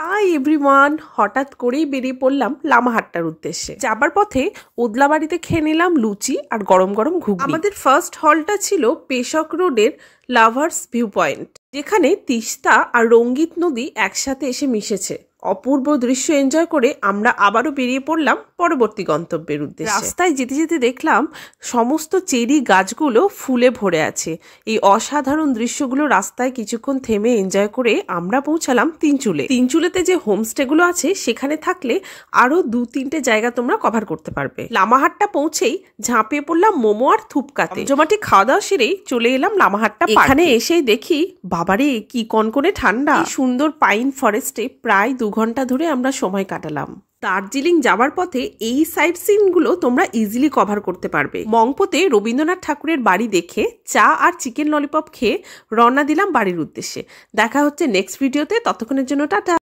Hi everyone, হঠাৎ করেই বেরিয়ে পড়লাম লামাহাট্টার উদ্দেশ্যে। যাবার পথে ওদলাবাড়িতে খেয়ে নিলাম লুচি আর গরম গরম ঘুগনি। আমাদের ফার্স্ট হলটা ছিল পেশক রোডের লাভার্স ভিউ পয়েন্ট, যেখানে তিস্তা আর রঙ্গিত নদী একসাথে এসে মিশেছে। অপূর্ব দৃশ্য এনজয় করে আমরা আবারও বেরিয়ে পড়লাম পরবর্তী গন্তব্যের উদ্দেশ্যে। রাস্তায় যেতে যেতে দেখলাম সমস্ত চেরি গাছগুলো ফুলে ভরে আছে। এই অসাধারণ দৃশ্যগুলো রাস্তায় কিছুক্ষণ থেমে এনজয় করে আমরা পৌঁছালাম তিনচুলে। তিনচুলেতে যে হোমস্টেগুলো আছে সেখানে থাকলে আরো 2-3টে জায়গা তোমরা কভার করতে পারবে। লামাহাট্টা পৌঁছেই ঝাঁপিয়ে পড়লাম মোমো আর থুপকাতে। জমাটি খাওয়া দাওয়া সেরেই চলে এলাম লামাহাট্টা। এখানে এসেই দেখি বাবারে কি কনকনে ঠান্ডা। সুন্দর পাইন ফরেস্টে প্রায় 2 ঘন্টা ধরে আমরা সময় কাটালাম। দার্জিলিং যাওয়ার পথে এই সাইট সিনগুলো তোমরা ইজিলি কভার করতে পারবে। মংপোতে রবীন্দ্রনাথ ঠাকুরের বাড়ি দেখে চা আর চিকেন ললিপপ খেয়ে রওনা দিলাম বাড়ির উদ্দেশ্যে। দেখা হচ্ছে নেক্সট ভিডিওতে, ততক্ষণের জন্য টাটা।